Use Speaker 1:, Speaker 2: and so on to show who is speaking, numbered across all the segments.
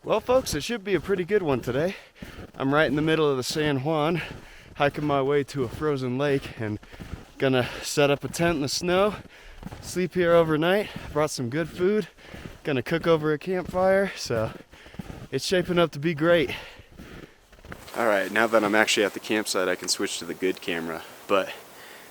Speaker 1: Well folks, it should be a pretty good one today. I'm right in the middle of the San Juan, hiking my way to a frozen lake and gonna set up a tent in the snow, sleep here overnight. Brought some good food, gonna cook over a campfire, so it's shaping up to be great. Alright, now that I'm actually at the campsite, I can switch to the good camera, but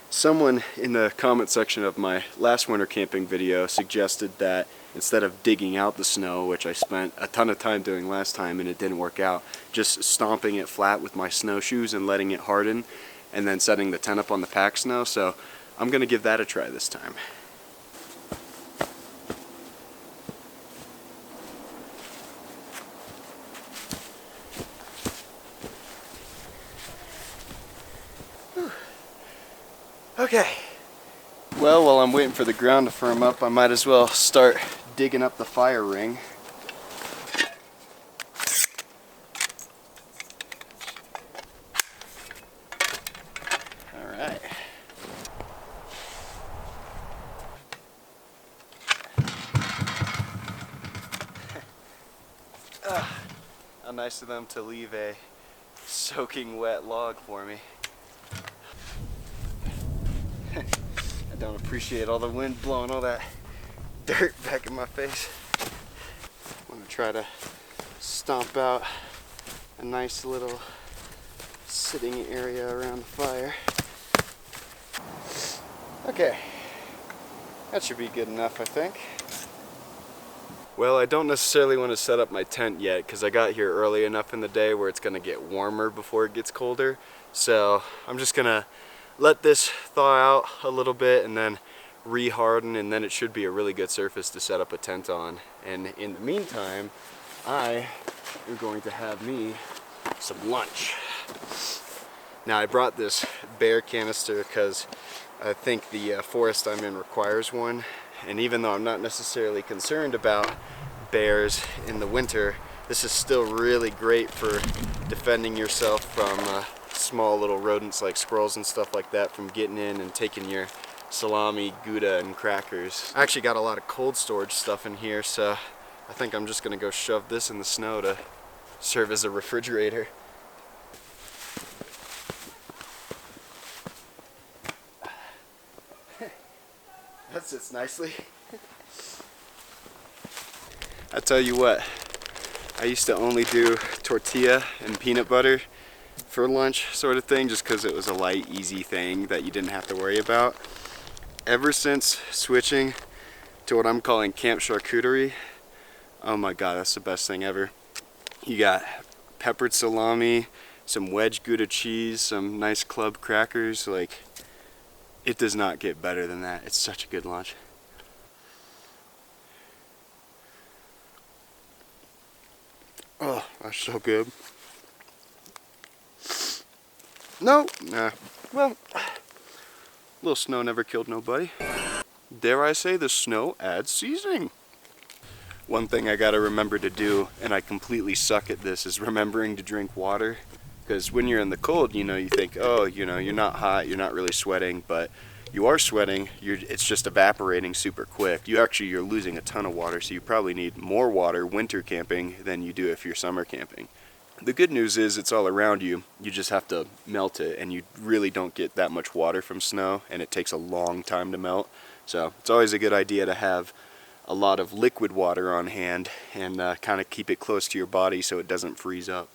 Speaker 1: someone in the comment section of my last winter camping video suggested that instead of digging out the snow, which I spent a ton of time doing last time and it didn't work out, just stomping it flat with my snowshoes and letting it harden and then setting the tent up on the packed snow. So I'm gonna give that a try this time. Whew. Okay. Well, while I'm waiting for the ground to firm up, I might as well start digging up the fire ring. Alright. How nice of them to leave a soaking wet log for me. I don't appreciate all the wind blowing all that dirt back in my face. I'm gonna try to stomp out a nice little sitting area around the fire. Okay, that should be good enough, I think. Well, I don't necessarily want to set up my tent yet because I got here early enough in the day where it's gonna get warmer before it gets colder. So I'm just gonna let this thaw out a little bit and then re-harden, and then it should be a really good surface to set up a tent on. And in the meantime, I am going to have me some lunch. Now I brought this bear canister because I think the forest I'm in requires one, and even though I'm not necessarily concerned about bears in the winter, this is still really great for defending yourself from small little rodents like squirrels and stuff like that from getting in and taking your salami, Gouda, and crackers. I actually got a lot of cold storage stuff in here, so I think I'm just gonna go shove this in the snow to serve as a refrigerator. That sits nicely. I tell you what, I used to only do tortilla and peanut butter for lunch sort of thing, just because it was a light, easy thing that you didn't have to worry about. Ever since switching to what I'm calling camp charcuterie, oh my god, that's the best thing ever. You got peppered salami, some wedge Gouda cheese, some nice club crackers. Like, it does not get better than that. It's such a good lunch. Oh, that's so good. No, nah. Well, little snow never killed nobody. Dare I say, the snow adds seasoning. One thing I gotta remember to do, and I completely suck at this, is remembering to drink water. Because when you're in the cold, you know, you think, oh, you know, you're not hot, you're not really sweating, but you are sweating, it's just evaporating super quick. You're losing a ton of water, so you probably need more water winter camping than you do if you're summer camping. The good news is it's all around you. You just have to melt it, and you really don't get that much water from snow, and it takes a long time to melt. So it's always a good idea to have a lot of liquid water on hand and kind of keep it close to your body so it doesn't freeze up.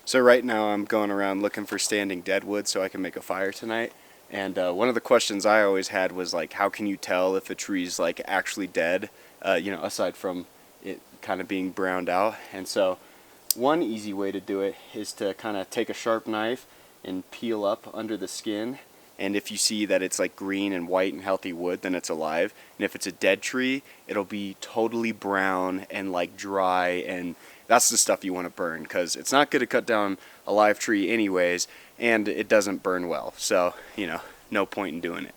Speaker 1: So right now I'm going around looking for standing deadwood so I can make a fire tonight. And one of the questions I always had was like, how can you tell if a tree's like actually dead, you know, aside from it kind of being browned out. And so one easy way to do it is to kind of take a sharp knife and peel up under the skin, and if you see that it's like green and white and healthy wood, then it's alive. And if it's a dead tree, it'll be totally brown and like dry, and that's the stuff you want to burn, because it's not good to cut down a live tree anyways, and it doesn't burn well, so you know, no point in doing it.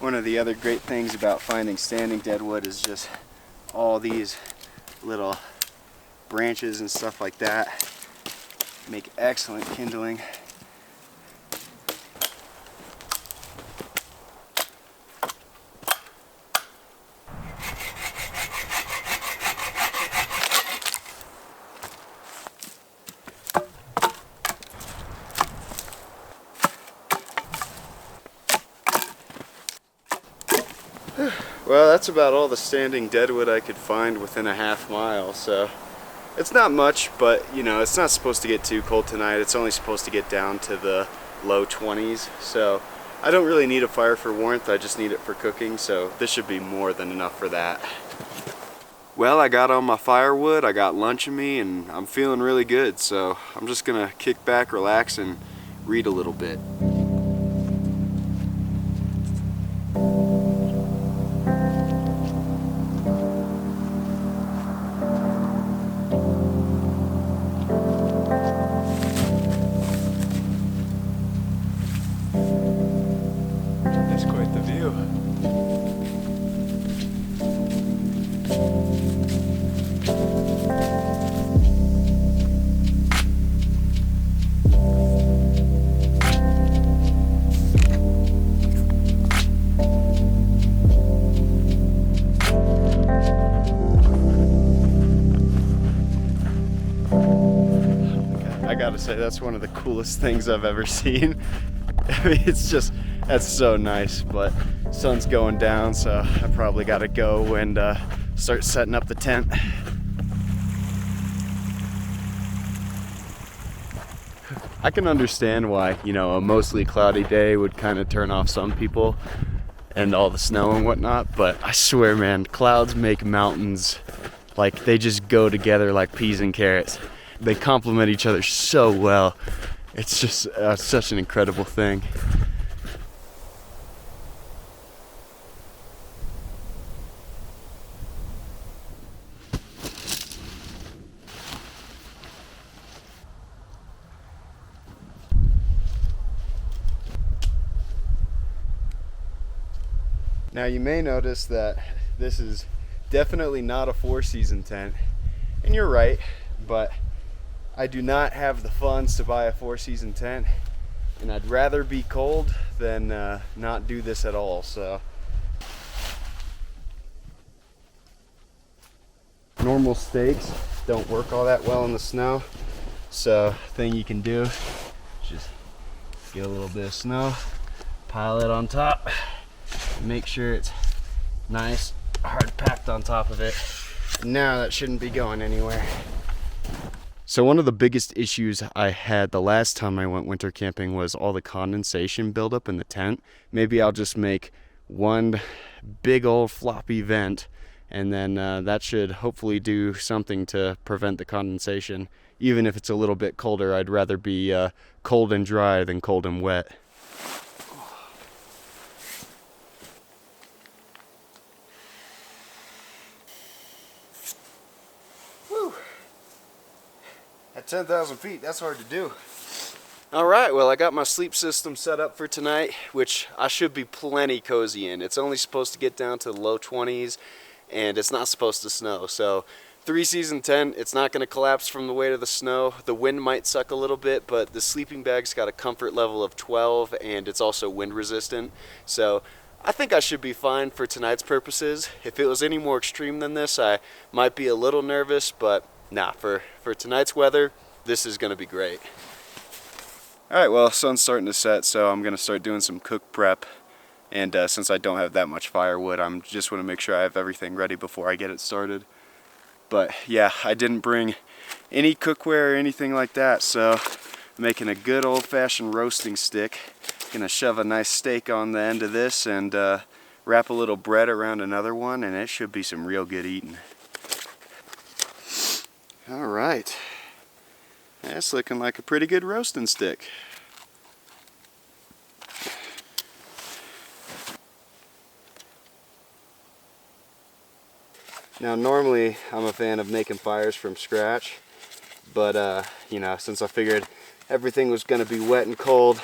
Speaker 1: One of the other great things about finding standing deadwood is just all these little branches and stuff like that make excellent kindling. Well, that's about all the standing deadwood I could find within a half mile, so it's not much, but you know, it's not supposed to get too cold tonight. It's only supposed to get down to the low 20s, so I don't really need a fire for warmth, I just need it for cooking, so this should be more than enough for that. Well, I got on my firewood, I got lunch in me, and I'm feeling really good, so I'm just gonna kick back, relax, and read a little bit. That's quite the view. I gotta say, that's one of the coolest things I've ever seen. I mean, it's just, that's so nice, but sun's going down, so I probably gotta go and start setting up the tent. I can understand why, you know, a mostly cloudy day would kind of turn off some people and all the snow and whatnot, but I swear, man, clouds make mountains, like, they just go together like peas and carrots. They complement each other so well. It's just such an incredible thing. Now you may notice that this is definitely not a 4-season tent, and you're right, but I do not have the funds to buy a 4-season tent, and I'd rather be cold than not do this at all. So normal stakes don't work all that well in the snow, so thing you can do is just get a little bit of snow, pile it on top, make sure it's nice hard packed on top of it. Now that shouldn't be going anywhere. So one of the biggest issues I had the last time I went winter camping was all the condensation buildup in the tent. Maybe I'll just make one big old floppy vent, and then that should hopefully do something to prevent the condensation. Even if it's a little bit colder, I'd rather be cold and dry than cold and wet. At 10,000 feet, that's hard to do. All right, well, I got my sleep system set up for tonight, which I should be plenty cozy in. It's only supposed to get down to the low 20s, and it's not supposed to snow. So 3-season tent, it's not going to collapse from the weight of the snow. The wind might suck a little bit, but the sleeping bag's got a comfort level of 12, and it's also wind resistant. So I think I should be fine for tonight's purposes. If it was any more extreme than this, I might be a little nervous, but nah, for tonight's weather, this is gonna be great. Alright, well, sun's starting to set, so I'm gonna start doing some cook prep. And since I don't have that much firewood, I'm just want to make sure I have everything ready before I get it started. But yeah, I didn't bring any cookware or anything like that, so I'm making a good old-fashioned roasting stick. Gonna shove a nice steak on the end of this and wrap a little bread around another one, and it should be some real good eating. All right, that's looking like a pretty good roasting stick. Now normally I'm a fan of making fires from scratch, but you know, since I figured everything was going to be wet and cold,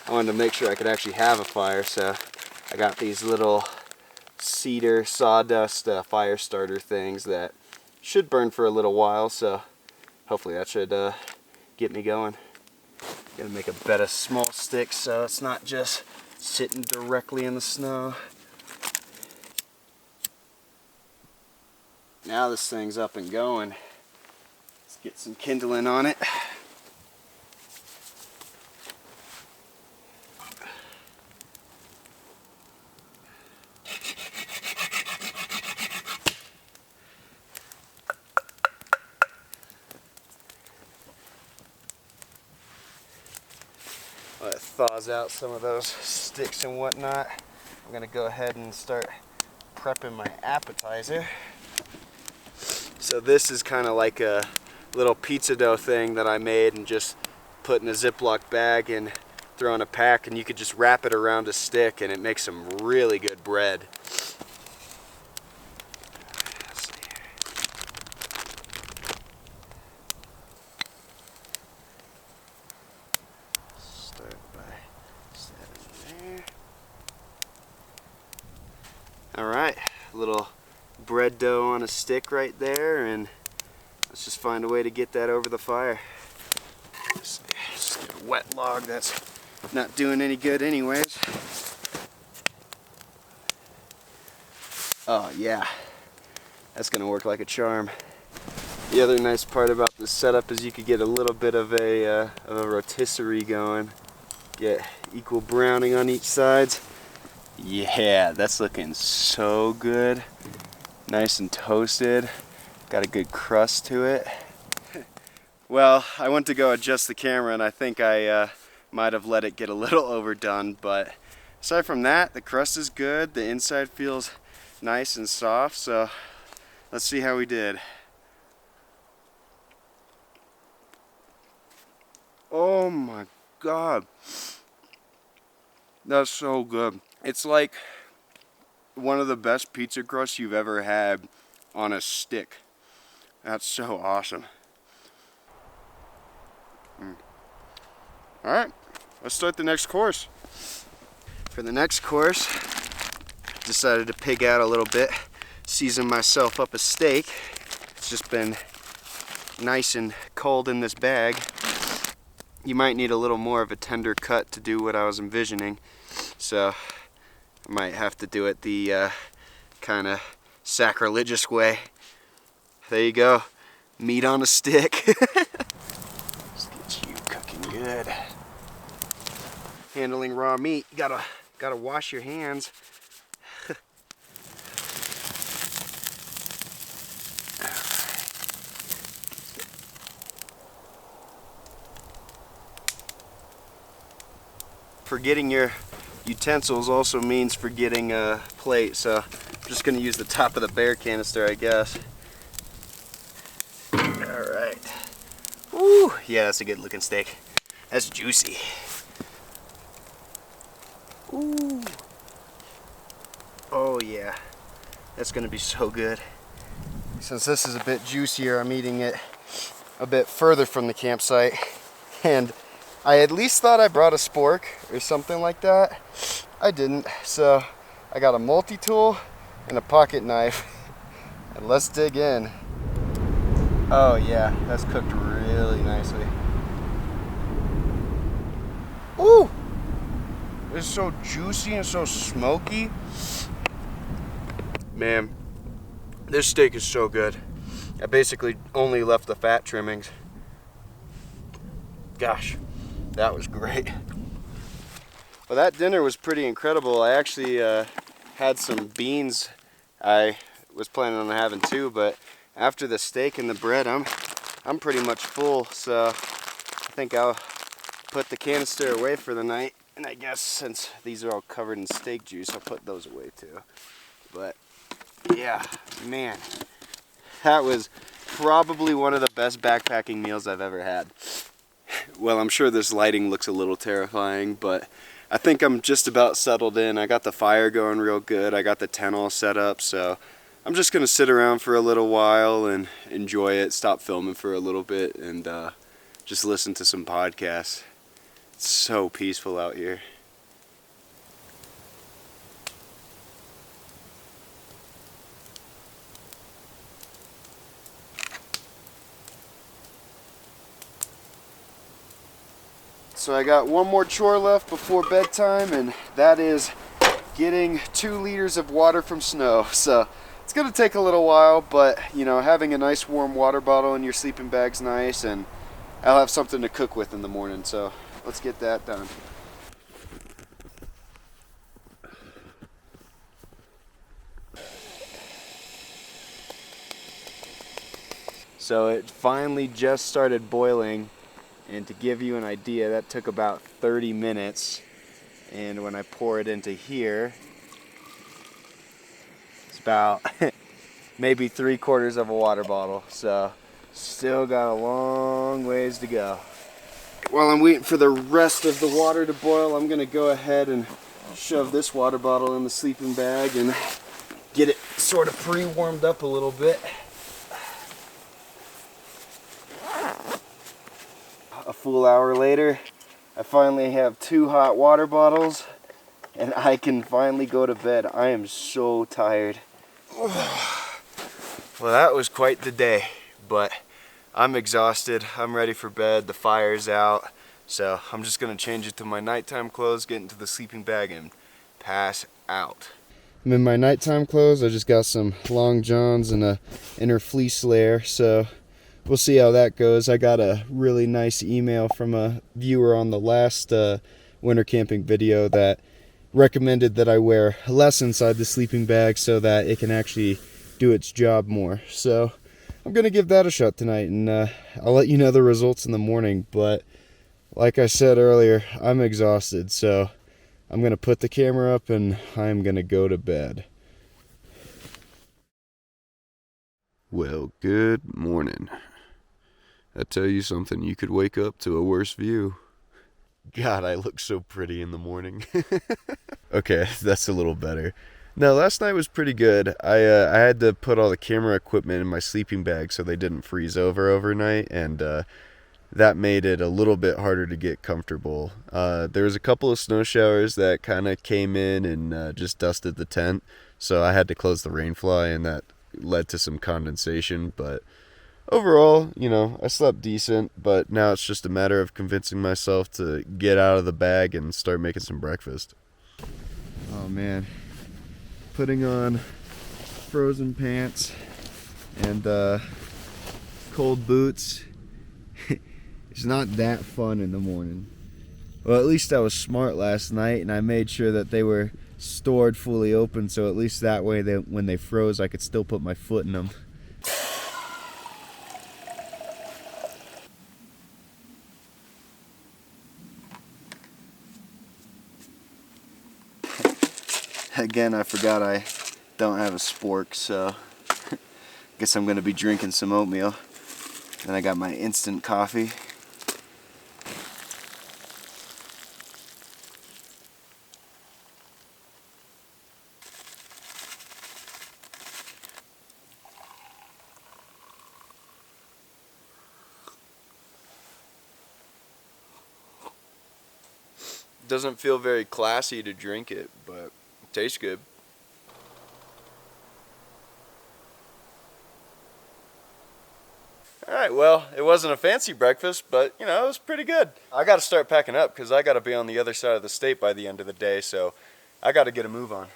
Speaker 1: I wanted to make sure I could actually have a fire, so I got these little cedar sawdust fire starter things that should burn for a little while, so hopefully that should get me going. Gotta make a bed of small sticks so it's not just sitting directly in the snow. Now this thing's up and going. Let's get some kindling on it. While it thaws out some of those sticks and whatnot, I'm gonna go ahead and start prepping my appetizer. So this is kind of like a little pizza dough thing that I made and just put in a Ziploc bag and throw in a pack, and you could just wrap it around a stick and it makes some really good bread. Alright, a little bread dough on a stick right there, and let's just find a way to get that over the fire. Just get a wet log that's not doing any good anyways. Oh yeah, that's gonna work like a charm. The other nice part about this setup is you could get a little bit of a rotisserie going. Get equal browning on each side. Yeah, that's looking so good. Nice and toasted. Got a good crust to it. Well, I went to go adjust the camera and I think I might have let it get a little overdone, but aside from that, the crust is good. The inside feels nice and soft, so let's see how we did. Oh my God. That's so good. It's like one of the best pizza crusts you've ever had on a stick. That's so awesome. Alright, let's start the next course. For the next course, decided to pig out a little bit, season myself up a steak. It's just been nice and cold in this bag. You might need a little more of a tender cut to do what I was envisioning, so I might have to do it the kind of sacrilegious way. There you go, meat on a stick. Let's get you cooking good. Handling raw meat, you gotta wash your hands. Forgetting your utensils also means forgetting a plate, so I'm just going to use the top of the bear canister, I guess. Alright. Woo! Yeah, that's a good looking steak. That's juicy. Ooh. Oh yeah. That's going to be so good. Since this is a bit juicier, I'm eating it a bit further from the campsite, and I at least thought I brought a spork or something like that. I didn't, so I got a multi-tool and a pocket knife, and let's dig in. Oh yeah, that's cooked really nicely. Ooh! It's so juicy and so smoky. Man, this steak is so good. I basically only left the fat trimmings. Gosh. That was great. Well, that dinner was pretty incredible. I actually had some beans I was planning on having too, but after the steak and the bread, I'm pretty much full, so I think I'll put the canister away for the night, and I guess since these are all covered in steak juice, I'll put those away too. But yeah, man, that was probably one of the best backpacking meals I've ever had. Well, I'm sure this lighting looks a little terrifying, but I think I'm just about settled in. I got the fire going real good. I got the tent all set up, so I'm just going to sit around for a little while and enjoy it, stop filming for a little bit, and just listen to some podcasts. It's so peaceful out here. So I got one more chore left before bedtime, and that is getting 2 liters of water from snow. So it's gonna take a little while, but you know, having a nice warm water bottle in your sleeping bag's nice, and I'll have something to cook with in the morning. So let's get that done. So it finally just started boiling, and to give you an idea, that took about 30 minutes. And when I pour it into here, it's about maybe 3/4 of a water bottle. So still got a long ways to go. While I'm waiting for the rest of the water to boil, I'm gonna go ahead and shove this water bottle in the sleeping bag and get it sort of pre-warmed up a little bit. A full hour later, I finally have 2 hot water bottles, and I can finally go to bed. I am so tired. Well, that was quite the day, but I'm exhausted. I'm ready for bed. The fire's out, so I'm just gonna change it to my nighttime clothes, get into the sleeping bag, and pass out. I'm in my nighttime clothes. I just got some long johns and a inner fleece layer, so we'll see how that goes. I got a really nice email from a viewer on the last winter camping video that recommended that I wear less inside the sleeping bag so that it can actually do its job more. So I'm gonna give that a shot tonight, and I'll let you know the results in the morning. But like I said earlier, I'm exhausted, so I'm gonna put the camera up and I'm gonna go to bed. Well, good morning. I tell you something, you could wake up to a worse view. God, I look so pretty in the morning. Okay, that's a little better. No, last night was pretty good. I had to put all the camera equipment in my sleeping bag so they didn't freeze over overnight, and that made it a little bit harder to get comfortable. There was a couple of snow showers that kind of came in and just dusted the tent, so I had to close the rain fly, and that led to some condensation, but overall, you know, I slept decent, but now it's just a matter of convincing myself to get out of the bag and start making some breakfast. Oh man, putting on frozen pants and cold boots it's not that fun in the morning. Well, at least I was smart last night, and I made sure that they were stored fully open, so at least that way when they froze I could still put my foot in them. Again, I forgot I don't have a spork, so I guess I'm going to be drinking some oatmeal. Then I got my instant coffee. Doesn't feel very classy to drink it, but it tastes good. Alright, well, it wasn't a fancy breakfast, but, you know, it was pretty good. I gotta start packing up because I gotta be on the other side of the state by the end of the day, so I gotta get a move on.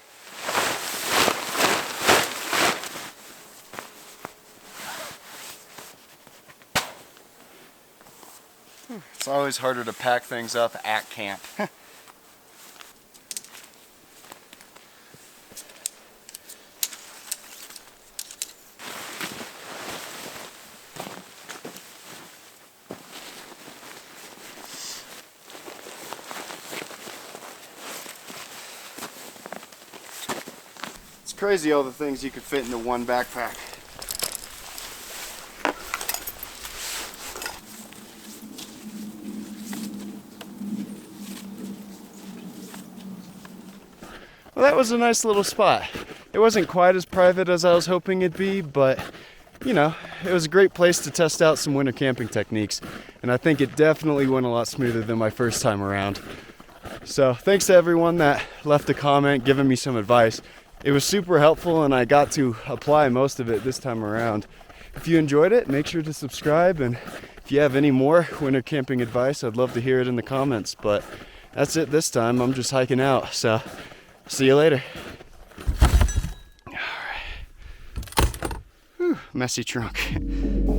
Speaker 1: It's always harder to pack things up at camp. It's crazy all the things you could fit into one backpack. Well, that was a nice little spot. It wasn't quite as private as I was hoping it'd be, but you know, it was a great place to test out some winter camping techniques, and I think it definitely went a lot smoother than my first time around. So thanks to everyone that left a comment giving me some advice. It was super helpful, and I got to apply most of it this time around. if you enjoyed it, make sure to subscribe, and if you have any more winter camping advice, I'd love to hear it in the comments. But that's it this time. I'm just hiking out, so see you later. All right. Whew, messy trunk.